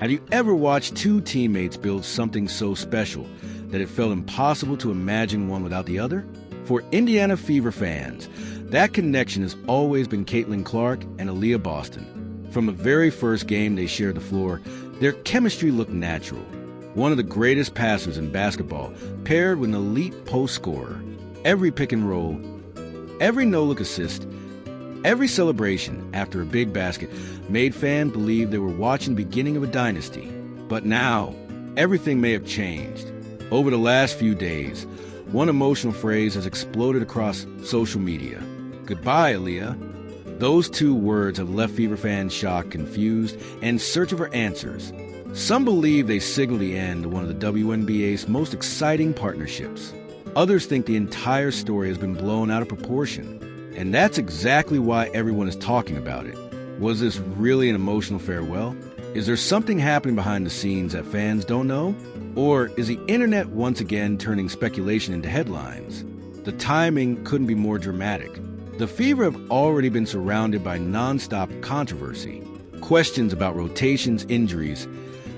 Have you ever watched two teammates build something so special that it felt impossible to imagine one without the other? For Indiana Fever fans, that connection has always been Caitlin Clark and Aliyah Boston. From the very first game they shared the floor, their chemistry looked natural. One of the greatest passers in basketball, paired with an elite post scorer. Every pick and roll, every no-look assist, every celebration after a big basket made fans believe they were watching the beginning of a dynasty. But now, everything may have changed. Over the last few days, one emotional phrase has exploded across social media. Goodbye, Aliyah. Those two words have left Fever fans shocked, confused, and searching for answers. Some believe they signal the end of one of the WNBA's most exciting partnerships. Others think the entire story has been blown out of proportion. And that's exactly why everyone is talking about it. Was this really an emotional farewell? Is there something happening behind the scenes that fans don't know? Or is the internet once again turning speculation into headlines? The timing couldn't be more dramatic. The Fever have already been surrounded by nonstop controversy. Questions about rotations, injuries,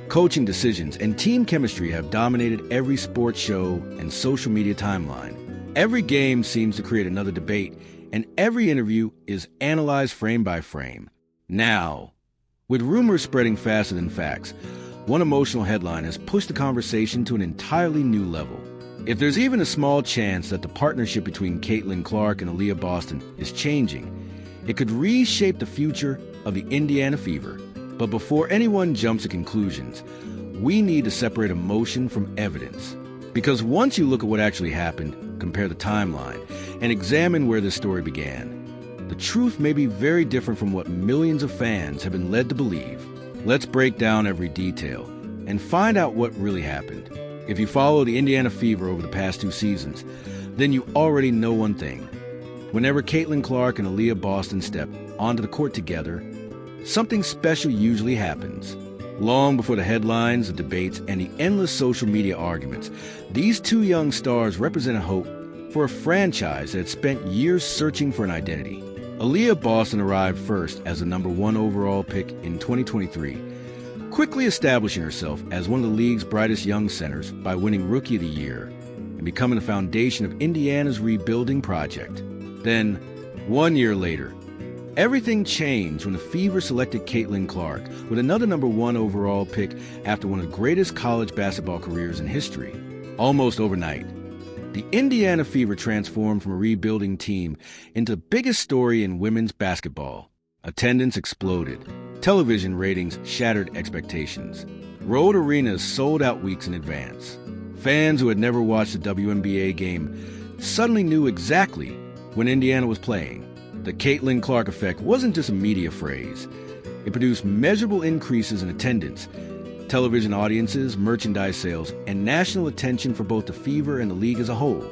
coaching decisions, and team chemistry have dominated every sports show and social media timeline. Every game seems to create another debate, and every interview is analyzed frame by frame. Now, with rumors spreading faster than facts, one emotional headline has pushed the conversation to an entirely new level. If there's even a small chance that the partnership between Caitlin Clark and Aliyah Boston is changing, it could reshape the future of the Indiana Fever. But before anyone jumps to conclusions, we need to separate emotion from evidence. Because once you look at what actually happened, compare the timeline, and examine where this story began, the truth may be very different from what millions of fans have been led to believe. Let's break down every detail and find out what really happened. If you follow the Indiana Fever over the past 2 seasons, then you already know one thing. Whenever Caitlin Clark and Aliyah Boston step onto the court together, something special usually happens. Long before the headlines, the debates, and the endless social media arguments, these two young stars represent a hope for a franchise that had spent years searching for an identity. Aliyah Boston arrived first as the number 1 overall pick in 2023, quickly establishing herself as one of the league's brightest young centers by winning Rookie of the Year and becoming the foundation of Indiana's rebuilding project. Then, 1 year later, everything changed when the Fever selected Caitlin Clark with another number 1 overall pick after one of the greatest college basketball careers in history. Almost overnight, the Indiana Fever transformed from a rebuilding team into the biggest story in women's basketball. Attendance exploded. Television ratings shattered expectations. Road arenas sold out weeks in advance. Fans who had never watched a WNBA game suddenly knew exactly when Indiana was playing. The Caitlin Clark effect wasn't just a media phrase. It produced measurable increases in attendance, television audiences, merchandise sales, and national attention for both the Fever and the league as a whole.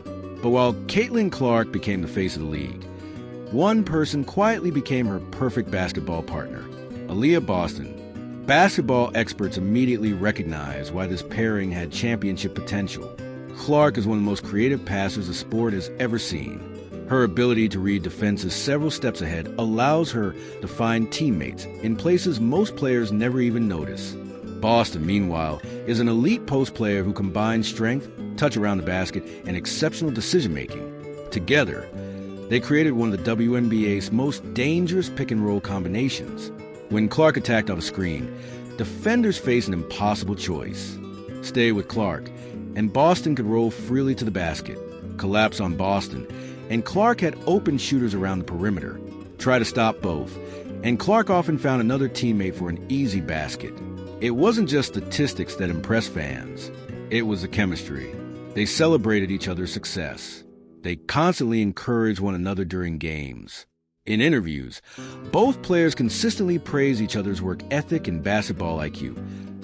But while Caitlin Clark became the face of the league, one person quietly became her perfect basketball partner, Aliyah Boston. Basketball experts immediately recognized why this pairing had championship potential. Clark is one of the most creative passers the sport has ever seen. Her ability to read defenses several steps ahead allows her to find teammates in places most players never even notice. Boston, meanwhile, is an elite post player who combines strength, touch around the basket, and exceptional decision-making. Together, they created one of the WNBA's most dangerous pick-and-roll combinations. When Clark attacked off a screen, defenders faced an impossible choice. Stay with Clark, and Boston could roll freely to the basket. Collapse on Boston, and Clark had open shooters around the perimeter. Try to stop both, and Clark often found another teammate for an easy basket. It wasn't just statistics that impressed fans. It was the chemistry. They celebrated each other's success. They constantly encouraged one another during games. In interviews, both players consistently praised each other's work ethic and basketball IQ,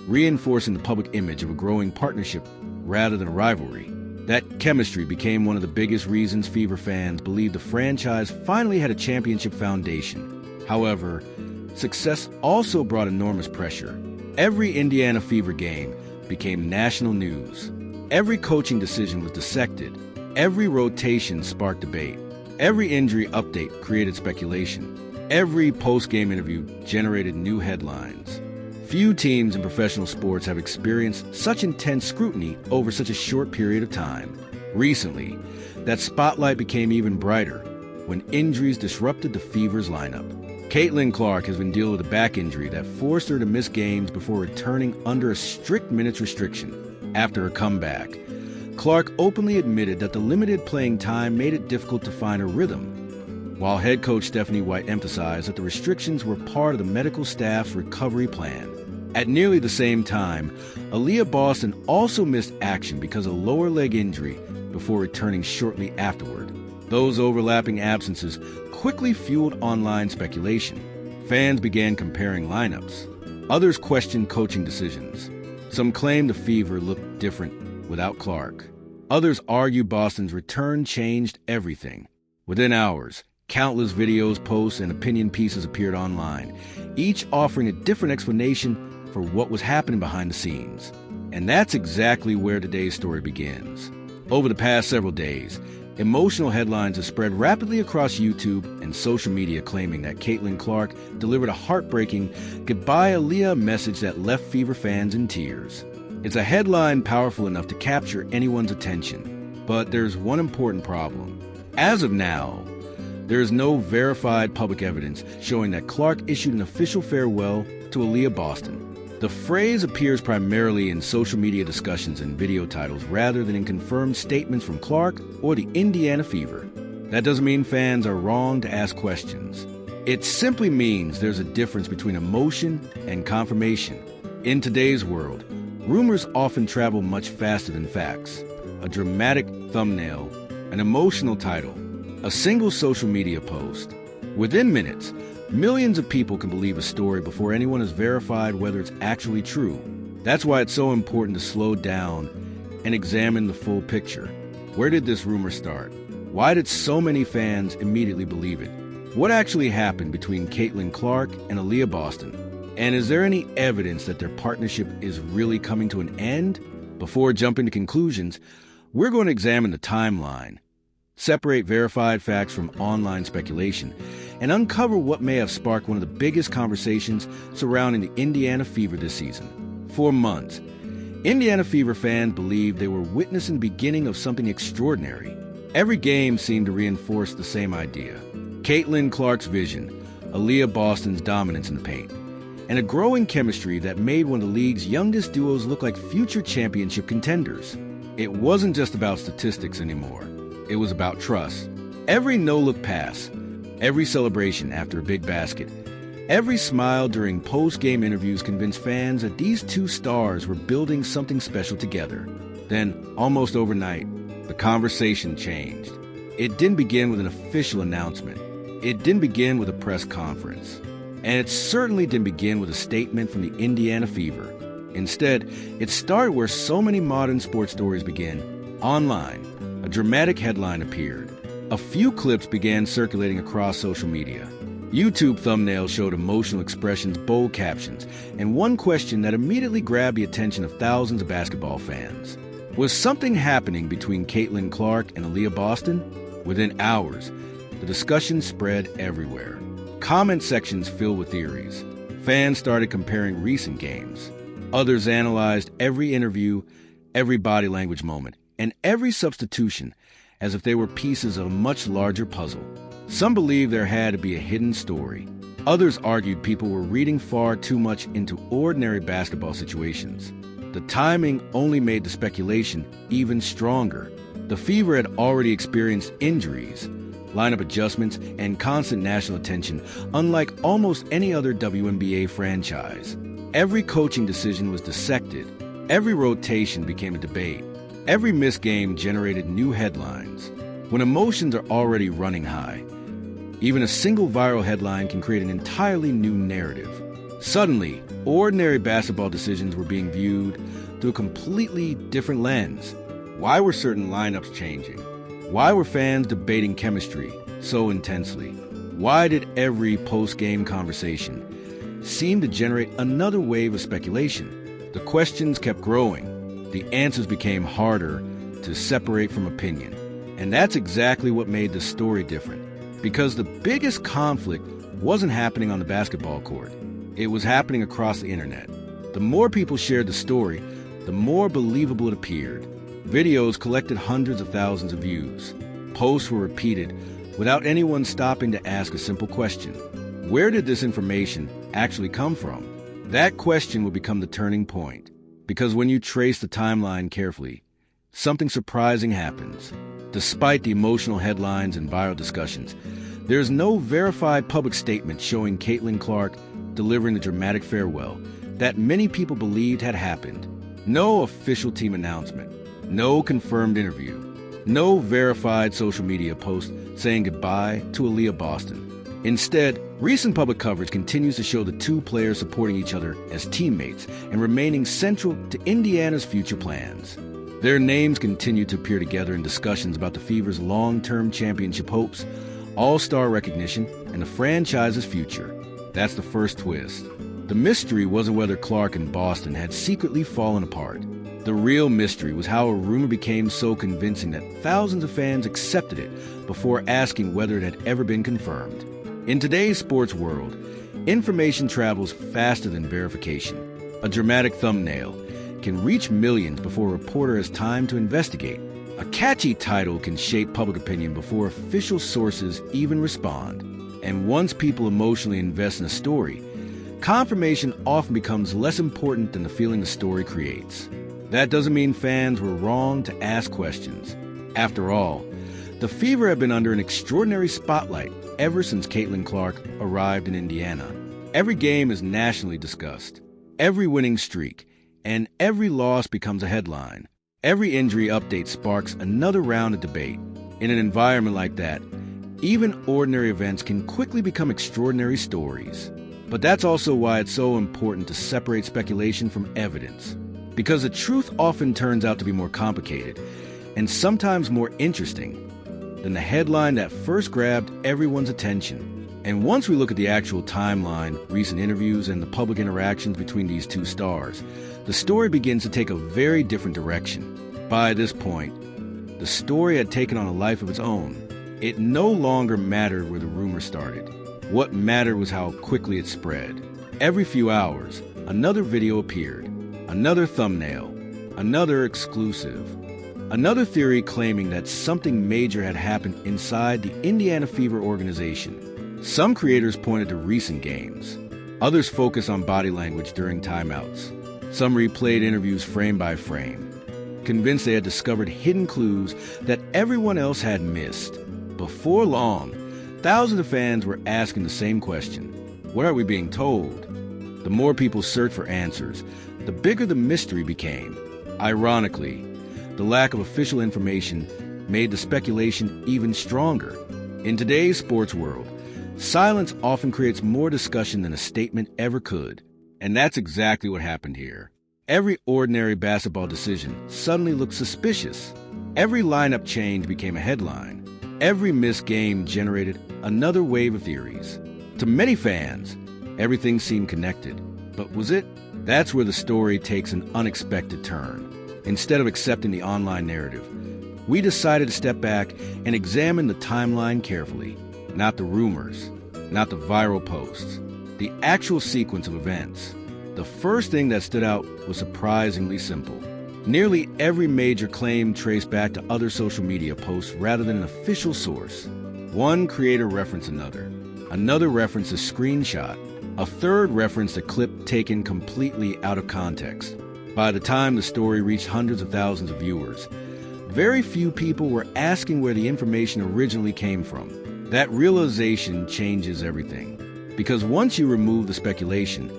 reinforcing the public image of a growing partnership rather than a rivalry. That chemistry became one of the biggest reasons Fever fans believed the franchise finally had a championship foundation. However, success also brought enormous pressure. Every Indiana Fever game became national news. Every coaching decision was dissected. Every rotation sparked debate. Every injury update created speculation. Every post-game interview generated new headlines. Few teams in professional sports have experienced such intense scrutiny over such a short period of time. Recently, that spotlight became even brighter when injuries disrupted the Fever's lineup. Caitlin Clark has been dealing with a back injury that forced her to miss games before returning under a strict minutes restriction. After her comeback, Clark openly admitted that the limited playing time made it difficult to find her rhythm, while head coach Stephanie White emphasized that the restrictions were part of the medical staff's recovery plan. At nearly the same time, Aliyah Boston also missed action because of a lower leg injury before returning shortly afterward. Those overlapping absences quickly fueled online speculation. Fans began comparing lineups. Others questioned coaching decisions. Some claimed the Fever looked different without Clark. Others argued Boston's return changed everything. Within hours, countless videos, posts, and opinion pieces appeared online, each offering a different explanation for what was happening behind the scenes. And that's exactly where today's story begins. Over the past several days, emotional headlines have spread rapidly across YouTube and social media claiming that Caitlin Clark delivered a heartbreaking goodbye Aliyah message that left Fever fans in tears. It's a headline powerful enough to capture anyone's attention, but there's one important problem. As of now, there is no verified public evidence showing that Clark issued an official farewell to Aliyah Boston. The phrase appears primarily in social media discussions and video titles rather than in confirmed statements from Clark or the Indiana Fever. That doesn't mean fans are wrong to ask questions. It simply means there's a difference between emotion and confirmation. In today's world, rumors often travel much faster than facts. A dramatic thumbnail, an emotional title, a single social media post. Within minutes, millions of people can believe a story before anyone has verified whether it's actually true. That's why it's so important to slow down and examine the full picture. Where did this rumor start? Why did so many fans immediately believe it? What actually happened between Caitlin Clark and Aliyah Boston? And is there any evidence that their partnership is really coming to an end? Before jumping to conclusions, we're going to examine the timeline, separate verified facts from online speculation, and uncover what may have sparked one of the biggest conversations surrounding the Indiana Fever this season. For months, Indiana Fever fans believed they were witnessing the beginning of something extraordinary. Every game seemed to reinforce the same idea. Caitlin Clark's vision, Aliyah Boston's dominance in the paint, and a growing chemistry that made one of the league's youngest duos look like future championship contenders. It wasn't just about statistics anymore. It was about trust. Every no-look pass, every celebration after a big basket, every smile during post-game interviews convinced fans that these two stars were building something special together. Then, almost overnight, the conversation changed. It didn't begin with an official announcement. It didn't begin with a press conference. And it certainly didn't begin with a statement from the Indiana Fever. Instead, it started where so many modern sports stories begin. Online, a dramatic headline appeared. A few clips began circulating across social media. YouTube thumbnails showed emotional expressions, bold captions, and one question that immediately grabbed the attention of thousands of basketball fans. Was something happening between Caitlin Clark and Aliyah Boston? Within hours, the discussion spread everywhere. Comment sections filled with theories. Fans started comparing recent games. Others analyzed every interview, every body language moment, and every substitution as if they were pieces of a much larger puzzle. Some believed there had to be a hidden story. Others argued people were reading far too much into ordinary basketball situations. The timing only made the speculation even stronger. The Fever had already experienced injuries, lineup adjustments, and constant national attention, unlike almost any other WNBA franchise. Every coaching decision was dissected. Every rotation became a debate. Every missed game generated new headlines. When emotions are already running high, even a single viral headline can create an entirely new narrative. Suddenly, ordinary basketball decisions were being viewed through a completely different lens. Why were certain lineups changing? Why were fans debating chemistry so intensely? Why did every post-game conversation seem to generate another wave of speculation? The questions kept growing. The answers became harder to separate from opinion. And that's exactly what made the story different. Because the biggest conflict wasn't happening on the basketball court. It was happening across the internet. The more people shared the story, the more believable it appeared. Videos collected hundreds of thousands of views. Posts were repeated without anyone stopping to ask a simple question. Where did this information actually come from? That question would become the turning point, because when you trace the timeline carefully, something surprising happens. Despite the emotional headlines and viral discussions, there's no verified public statement showing Caitlin Clark delivering the dramatic farewell that many people believed had happened. No official team announcement, no confirmed interview, no verified social media post saying goodbye to Aliyah Boston. Instead, recent public coverage continues to show the two players supporting each other as teammates and remaining central to Indiana's future plans. Their names continue to appear together in discussions about the Fever's long-term championship hopes, all-star recognition, and the franchise's future. That's the first twist. The mystery wasn't whether Clark and Boston had secretly fallen apart. The real mystery was how a rumor became so convincing that thousands of fans accepted it before asking whether it had ever been confirmed. In today's sports world, information travels faster than verification. A dramatic thumbnail can reach millions before a reporter has time to investigate. A catchy title can shape public opinion before official sources even respond. And once people emotionally invest in a story, confirmation often becomes less important than the feeling the story creates. That doesn't mean fans were wrong to ask questions. After all, the Fever have been under an extraordinary spotlight ever since Caitlin Clark arrived in Indiana. Every game is nationally discussed. Every winning streak and every loss becomes a headline. Every injury update sparks another round of debate. In an environment like that, even ordinary events can quickly become extraordinary stories. But that's also why it's so important to separate speculation from evidence. Because the truth often turns out to be more complicated and sometimes more interesting than the headline that first grabbed everyone's attention. And once we look at the actual timeline, recent interviews, and the public interactions between these two stars, the story begins to take a very different direction. By this point, the story had taken on a life of its own. It no longer mattered where the rumor started. What mattered was how quickly it spread. Every few hours, another video appeared, another thumbnail, another exclusive, another theory claiming that something major had happened inside the Indiana Fever organization. Some creators pointed to recent games. Others focused on body language during timeouts. Some replayed interviews frame by frame, convinced they had discovered hidden clues that everyone else had missed. Before long, thousands of fans were asking the same question. What are we being told? The more people searched for answers, the bigger the mystery became. Ironically, the lack of official information made the speculation even stronger. In today's sports world, silence often creates more discussion than a statement ever could. And that's exactly what happened here. Every ordinary basketball decision suddenly looked suspicious. Every lineup change became a headline. Every missed game generated another wave of theories. To many fans, everything seemed connected. But was it? That's where the story takes an unexpected turn. Instead of accepting the online narrative, we decided to step back and examine the timeline carefully. Not the rumors, not the viral posts, the actual sequence of events. The first thing that stood out was surprisingly simple. Nearly every major claim traced back to other social media posts rather than an official source. One creator referenced another referenced a screenshot, a third referenced a clip taken completely out of context. By the time the story reached hundreds of thousands of viewers, very few people were asking where the information originally came from. That realization changes everything. Because once you remove the speculation,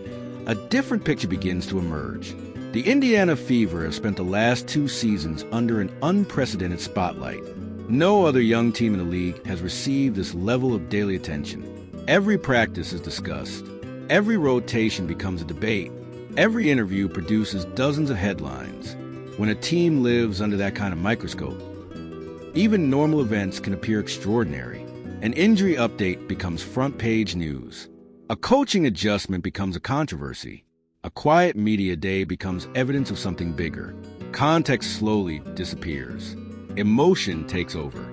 a different picture begins to emerge. The Indiana Fever have spent the last 2 seasons under an unprecedented spotlight. No other young team in the league has received this level of daily attention. Every practice is discussed. Every rotation becomes a debate. Every interview produces dozens of headlines. When a team lives under that kind of microscope, even normal events can appear extraordinary. An injury update becomes front-page news. A coaching adjustment becomes a controversy. A quiet media day becomes evidence of something bigger. Context slowly disappears. Emotion takes over.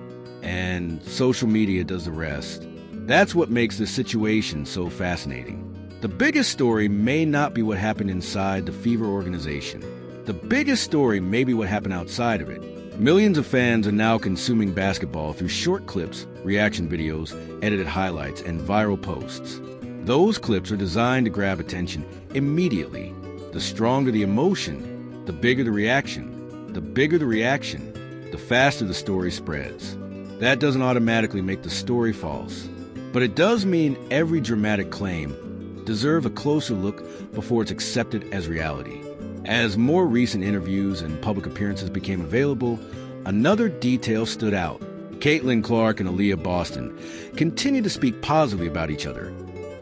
And social media does the rest. That's what makes this situation so fascinating. The biggest story may not be what happened inside the Fever organization. The biggest story may be what happened outside of it. Millions of fans are now consuming basketball through short clips, reaction videos, edited highlights, and viral posts. Those clips are designed to grab attention immediately. The stronger the emotion, the bigger the reaction. The bigger the reaction, the faster the story spreads. That doesn't automatically make the story false, but it does mean every dramatic claim deserves a closer look before it's accepted as reality. As more recent interviews and public appearances became available, another detail stood out. Caitlin Clark and Aliyah Boston continue to speak positively about each other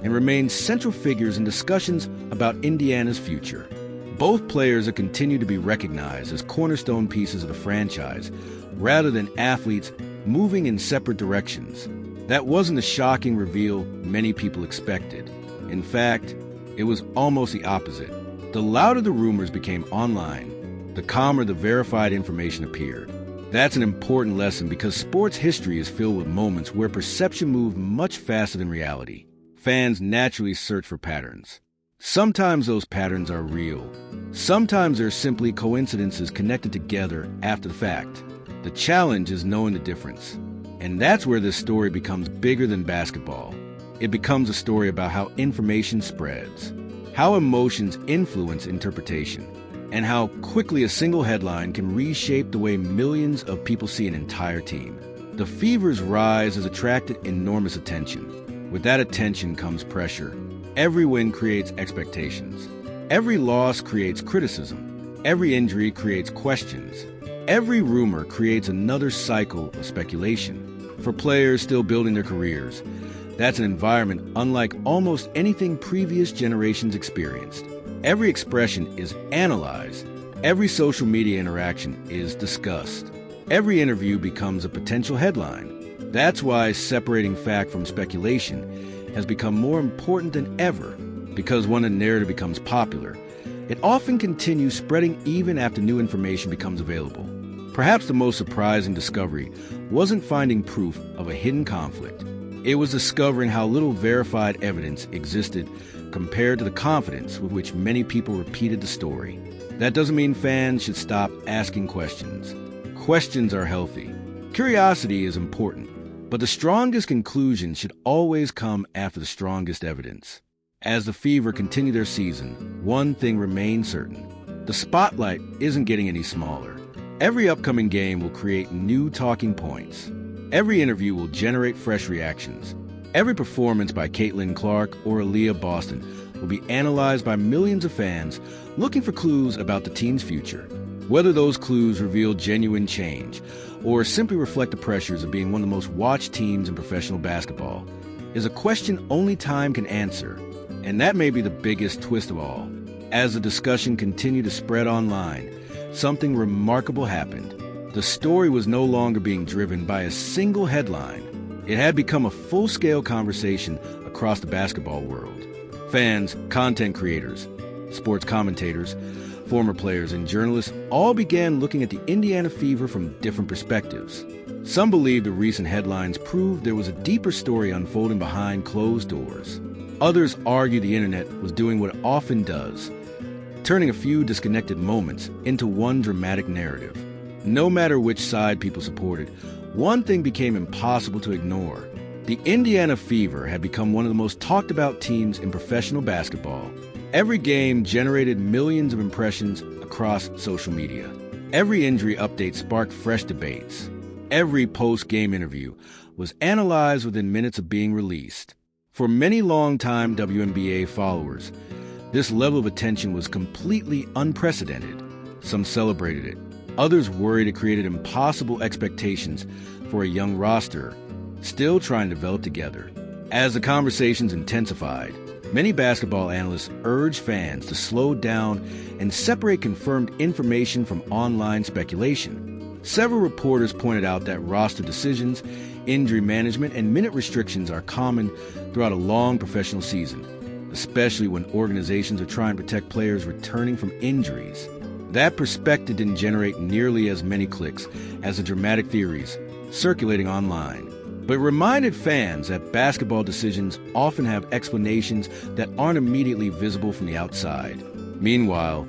and remain central figures in discussions about Indiana's future. Both players have continued to be recognized as cornerstone pieces of the franchise, rather than athletes moving in separate directions. That wasn't the shocking reveal many people expected. In fact, it was almost the opposite. The louder the rumors became online, the calmer the verified information appeared. That's an important lesson because sports history is filled with moments where perception moved much faster than reality. Fans naturally search for patterns. Sometimes those patterns are real. Sometimes they're simply coincidences connected together after the fact. The challenge is knowing the difference. And that's where this story becomes bigger than basketball. It becomes a story about how information spreads, how emotions influence interpretation, and how quickly a single headline can reshape the way millions of people see an entire team. The Fever's rise has attracted enormous attention. With that attention comes pressure. Every win creates expectations. Every loss creates criticism. Every injury creates questions. Every rumor creates another cycle of speculation. For players still building their careers, that's an environment unlike almost anything previous generations experienced. Every expression is analyzed. Every social media interaction is discussed. Every interview becomes a potential headline. That's why separating fact from speculation has become more important than ever, because when a narrative becomes popular, it often continues spreading even after new information becomes available. Perhaps the most surprising discovery wasn't finding proof of a hidden conflict. It was discovering how little verified evidence existed compared to the confidence with which many people repeated the story. That doesn't mean fans should stop asking questions. Questions are healthy. Curiosity is important. But the strongest conclusion should always come after the strongest evidence. As the Fever continue their season, one thing remains certain. The spotlight isn't getting any smaller. Every upcoming game will create new talking points. Every interview will generate fresh reactions. Every performance by Caitlin Clark or Aliyah Boston will be analyzed by millions of fans looking for clues about the team's future. Whether those clues reveal genuine change or simply reflect the pressures of being one of the most watched teams in professional basketball is a question only time can answer. And that may be the biggest twist of all. As the discussion continued to spread online, something remarkable happened. The story was no longer being driven by a single headline. It had become a full-scale conversation across the basketball world. Fans, content creators, sports commentators, former players, and journalists all began looking at the Indiana Fever from different perspectives. Some believe the recent headlines proved there was a deeper story unfolding behind closed doors. Others argue the internet was doing what it often does, turning a few disconnected moments into one dramatic narrative. No matter which side people supported, one thing became impossible to ignore. The Indiana Fever had become one of the most talked about teams in professional basketball. Every game generated millions of impressions across social media. Every injury update sparked fresh debates. Every post-game interview was analyzed within minutes of being released. For many long-time WNBA followers, this level of attention was completely unprecedented. Some celebrated it. Others worried it created impossible expectations for a young roster still trying to develop together. As the conversations intensified, many basketball analysts urged fans to slow down and separate confirmed information from online speculation. Several reporters pointed out that roster decisions, injury management, and minute restrictions are common throughout a long professional season, especially when organizations are trying to protect players returning from injuries. That perspective didn't generate nearly as many clicks as the dramatic theories circulating online. but it reminded fans that basketball decisions often have explanations that aren't immediately visible from the outside. Meanwhile,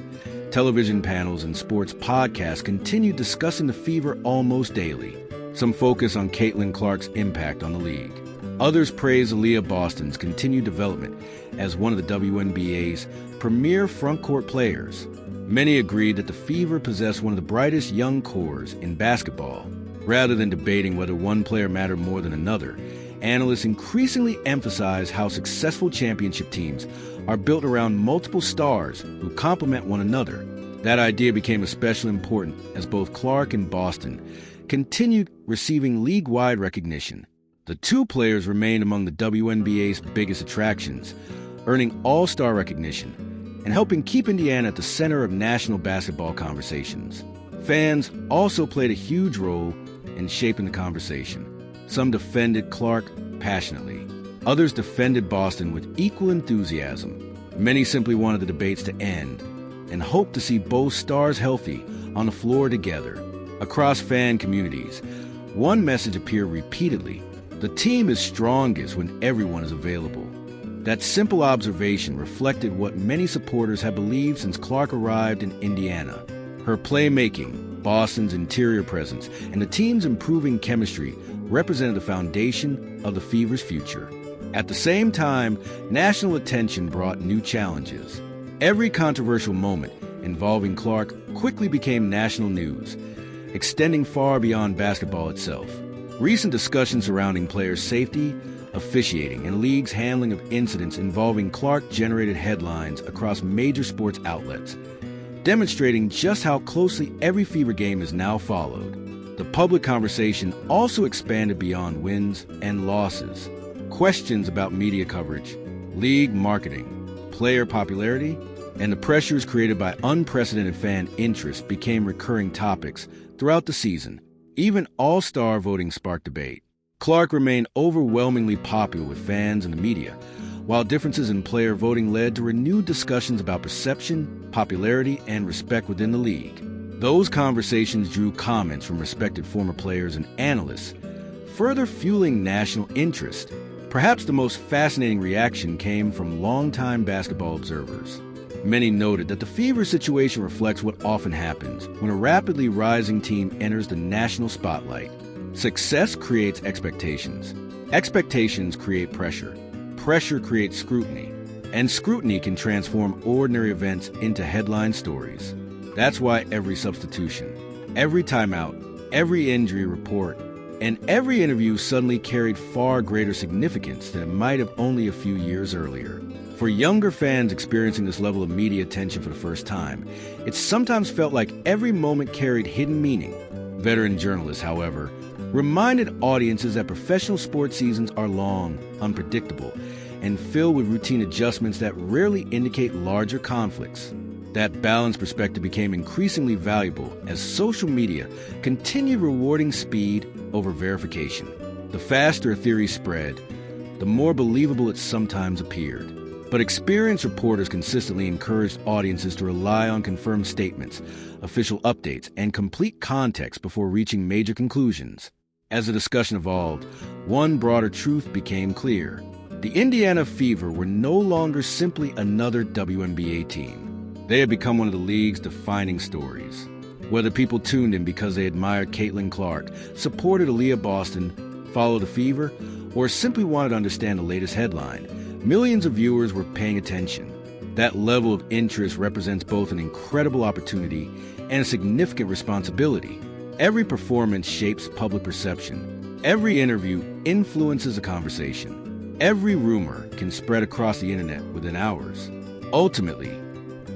television panels and sports podcasts continue discussing the Fever almost daily. Some focus on Caitlin Clark's impact on the league. Others praise Aliyah Boston's continued development as one of the WNBA's premier frontcourt players. Many agreed that the Fever possess one of the brightest young cores in basketball. Rather than debating whether one player mattered more than another, analysts increasingly emphasize how successful championship teams are built around multiple stars who complement one another. That idea became especially important as both Clark and Boston continued receiving league-wide recognition. The two players remained among the WNBA's biggest attractions, earning all-star recognition and helping keep Indiana at the center of national basketball conversations. Fans also played a huge role in shaping the conversation. Some defended Clark passionately. Others defended Boston with equal enthusiasm. Many simply wanted the debates to end and hoped to see both stars healthy on the floor together. Across fan communities, one message appeared repeatedly: the team is strongest when everyone is available. That simple observation reflected what many supporters have believed since Clark arrived in Indiana. Her playmaking, Boston's interior presence, and the team's improving chemistry represented the foundation of the Fever's future. At the same time, national attention brought new challenges. Every controversial moment involving Clark quickly became national news, extending far beyond basketball itself. Recent discussions surrounding players' safety, officiating, and the league's handling of incidents involving Clark generated headlines across major sports outlets, demonstrating just how closely every Fever game is now followed. The public conversation also expanded beyond wins and losses. Questions about media coverage, league marketing, player popularity, and the pressures created by unprecedented fan interest became recurring topics throughout the season. Even all-star voting sparked debate. Clark remained overwhelmingly popular with fans and the media, while differences in player voting led to renewed discussions about perception, popularity, and respect within the league. Those conversations drew comments from respected former players and analysts, further fueling national interest. Perhaps the most fascinating reaction came from longtime basketball observers. Many noted that the Fever situation reflects what often happens when a rapidly rising team enters the national spotlight. Success creates expectations. Expectations create pressure. Pressure creates scrutiny. And scrutiny can transform ordinary events into headline stories. That's why every substitution, every timeout, every injury report, and every interview suddenly carried far greater significance than it might have only a few years earlier. For younger fans experiencing this level of media attention for the first time, it sometimes felt like every moment carried hidden meaning. Veteran journalists, however, reminded audiences that professional sports seasons are long, unpredictable, and filled with routine adjustments that rarely indicate larger conflicts. That balanced perspective became increasingly valuable as social media continued rewarding speed over verification. The faster a theory spread, the more believable it sometimes appeared. But experienced reporters consistently encouraged audiences to rely on confirmed statements, official updates, and complete context before reaching major conclusions. As the discussion evolved, one broader truth became clear. The Indiana Fever were no longer simply another WNBA team. They had become one of the league's defining stories. Whether people tuned in because they admired Caitlin Clark, supported Aliyah Boston, followed the Fever, or simply wanted to understand the latest headline, millions of viewers were paying attention. That level of interest represents both an incredible opportunity and a significant responsibility. Every performance shapes public perception. Every interview influences a conversation. Every rumor can spread across the internet within hours. Ultimately,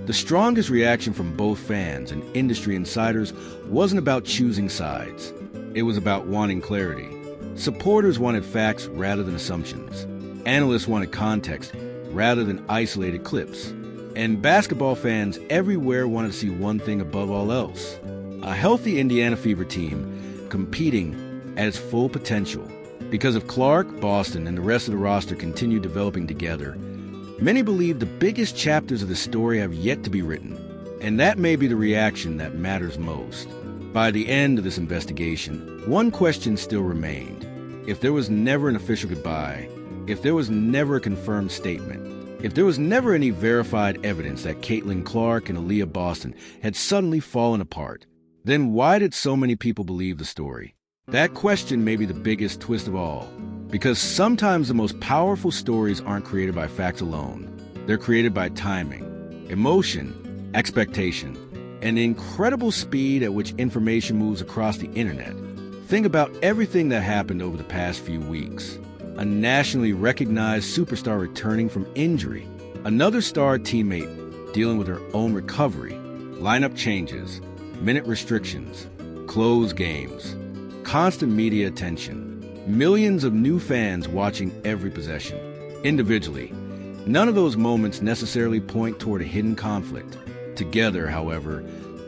the strongest reaction from both fans and industry insiders wasn't about choosing sides. It was about wanting clarity. Supporters wanted facts rather than assumptions. Analysts wanted context rather than isolated clips. And basketball fans everywhere wanted to see one thing above all else: a healthy Indiana Fever team competing at its full potential. Because if Clark, Boston, and the rest of the roster continue developing together, many believe the biggest chapters of the story have yet to be written. And that may be the reaction that matters most. By the end of this investigation, one question still remained: if there was never an official goodbye, if there was never a confirmed statement, if there was never any verified evidence that Caitlin Clark and Aliyah Boston had suddenly fallen apart, then why did so many people believe the story? That question may be the biggest twist of all, because sometimes the most powerful stories aren't created by facts alone. They're created by timing, emotion, expectation, and the incredible speed at which information moves across the internet. Think about everything that happened over the past few weeks. A nationally recognized superstar returning from injury, another star teammate dealing with her own recovery, lineup changes, minute restrictions, closed games, constant media attention, millions of new fans watching every possession. Individually, none of those moments necessarily point toward a hidden conflict. Together, however,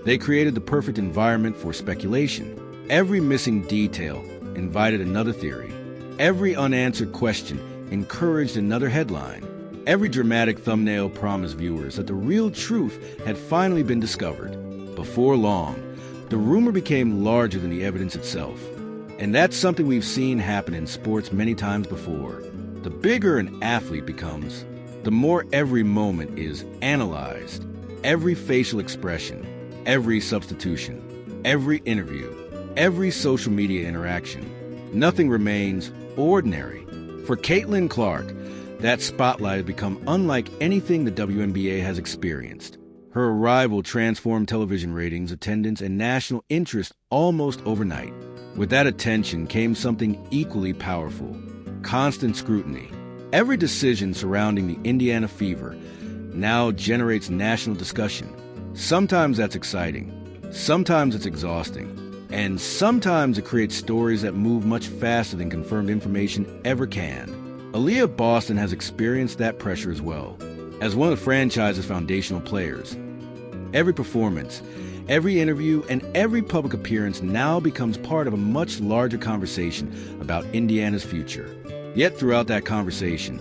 they created the perfect environment for speculation. Every missing detail invited another theory. Every unanswered question encouraged another headline. Every dramatic thumbnail promised viewers that the real truth had finally been discovered. Before long, the rumor became larger than the evidence itself. And that's something we've seen happen in sports many times before. The bigger an athlete becomes, the more every moment is analyzed. Every facial expression, every substitution, every interview, every social media interaction. Nothing remains ordinary. For Caitlin Clark, that spotlight has become unlike anything the WNBA has experienced. Her arrival transformed television ratings, attendance, and national interest almost overnight. With that attention came something equally powerful: constant scrutiny. Every decision surrounding the Indiana Fever now generates national discussion. Sometimes that's exciting, sometimes it's exhausting, and sometimes it creates stories that move much faster than confirmed information ever can. Aliyah Boston has experienced that pressure as well. As one of the franchise's foundational players, every performance, every interview, and every public appearance now becomes part of a much larger conversation about Indiana's future. Yet throughout that conversation,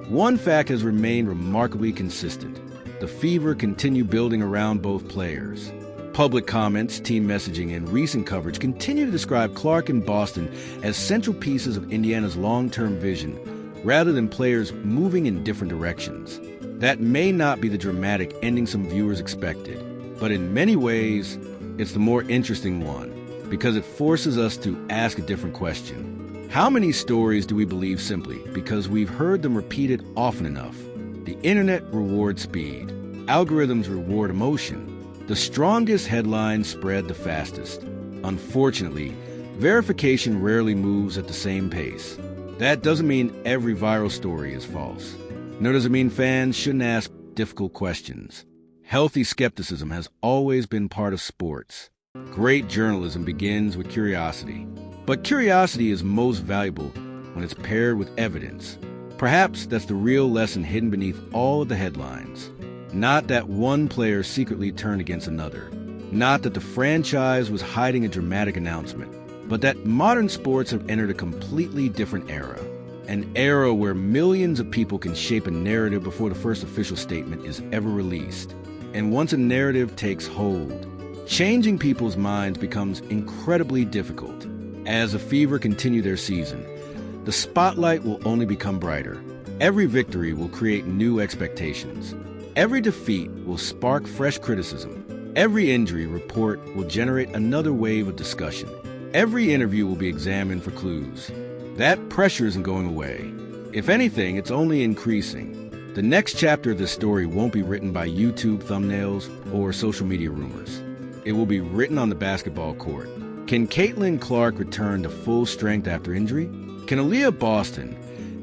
one fact has remained remarkably consistent. The Fever continue building around both players. Public comments, team messaging, and recent coverage continue to describe Clark and Boston as central pieces of Indiana's long-term vision, rather than players moving in different directions. That may not be the dramatic ending some viewers expected, but in many ways, it's the more interesting one, because it forces us to ask a different question. How many stories do we believe simply because we've heard them repeated often enough? The internet rewards speed. Algorithms reward emotion. The strongest headlines spread the fastest. Unfortunately, verification rarely moves at the same pace. That doesn't mean every viral story is false. Nor does it mean fans shouldn't ask difficult questions. Healthy skepticism has always been part of sports. Great journalism begins with curiosity. But curiosity is most valuable when it's paired with evidence. Perhaps that's the real lesson hidden beneath all of the headlines. Not that one player secretly turned against another. Not that the franchise was hiding a dramatic announcement. But that modern sports have entered a completely different era. An era where millions of people can shape a narrative before the first official statement is ever released. And once a narrative takes hold, changing people's minds becomes incredibly difficult. As the Fever continue their season, the spotlight will only become brighter. Every victory will create new expectations. Every defeat will spark fresh criticism. Every injury report will generate another wave of discussion. Every interview will be examined for clues. That pressure isn't going away. If anything, it's only increasing. The next chapter of this story won't be written by YouTube thumbnails or social media rumors. It will be written on the basketball court. Can Caitlin Clark return to full strength after injury? Can Aliyah Boston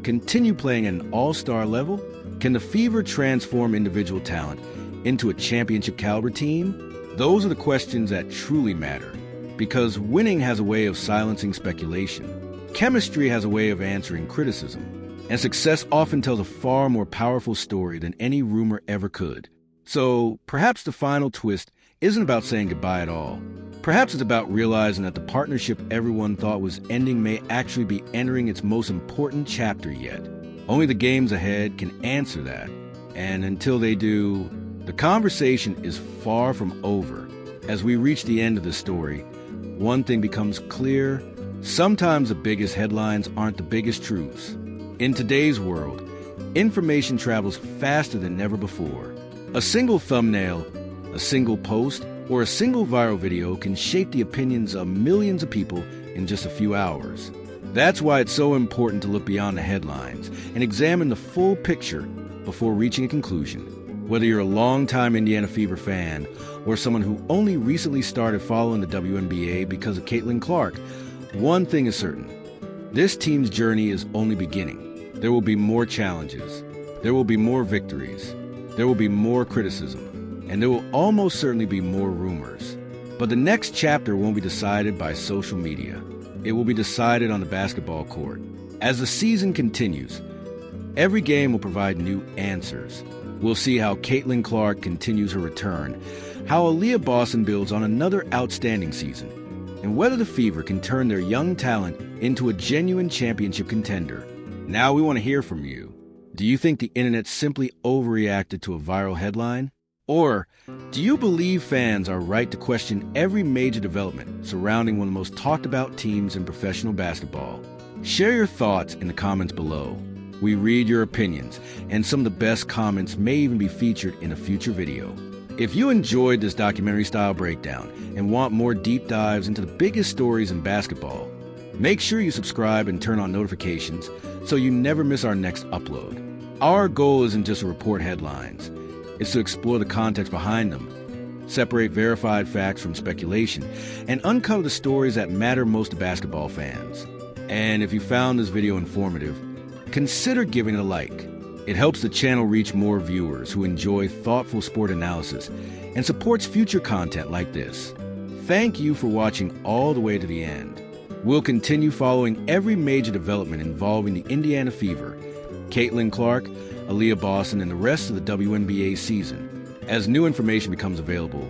continue playing at an all-star level? Can the Fever transform individual talent into a championship-caliber team? Those are the questions that truly matter, because winning has a way of silencing speculation. Chemistry has a way of answering criticism, and success often tells a far more powerful story than any rumor ever could. So perhaps the final twist isn't about saying goodbye at all. Perhaps it's about realizing that the partnership everyone thought was ending may actually be entering its most important chapter yet. Only the games ahead can answer that. And until they do, the conversation is far from over. As we reach the end of the story, one thing becomes clear: Sometimes the biggest headlines aren't the biggest truths. In today's world, information travels faster than ever before. A single thumbnail, a single post, or a single viral video can shape the opinions of millions of people in just a few hours. That's why it's so important to look beyond the headlines and examine the full picture before reaching a conclusion. Whether you're a longtime Indiana Fever fan or someone who only recently started following the WNBA because of Caitlin Clark, one thing is certain. This team's journey is only beginning. There will be more challenges. There will be more victories. There will be more criticism. And there will almost certainly be more rumors. But the next chapter won't be decided by social media. It will be decided on the basketball court. As the season continues, every game will provide new answers. We'll see how Caitlin Clark continues her return, how Aliyah Boston builds on another outstanding season, and whether the Fever can turn their young talent into a genuine championship contender. Now we want to hear from you. Do you think the internet simply overreacted to a viral headline? Or do you believe fans are right to question every major development surrounding one of the most talked about teams in professional basketball? Share your thoughts in the comments below. We read your opinions, and some of the best comments may even be featured in a future video. If you enjoyed this documentary-style breakdown and want more deep dives into the biggest stories in basketball, make sure you subscribe and turn on notifications so you never miss our next upload. Our goal isn't just to report headlines. It's to explore the context behind them, separate verified facts from speculation, and uncover the stories that matter most to basketball fans. And if you found this video informative, consider giving it a like. It helps the channel reach more viewers who enjoy thoughtful sport analysis and supports future content like this. Thank you for watching all the way to the end. We'll continue following every major development involving the Indiana Fever, Caitlin Clark, Aliyah Boston, and the rest of the WNBA season. As new information becomes available,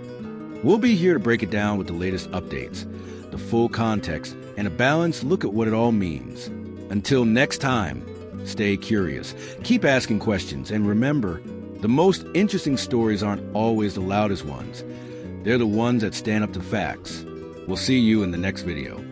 we'll be here to break it down with the latest updates, the full context, and a balanced look at what it all means. Until next time, stay curious, keep asking questions, and remember, the most interesting stories aren't always the loudest ones. They're the ones that stand up to facts. We'll see you in the next video.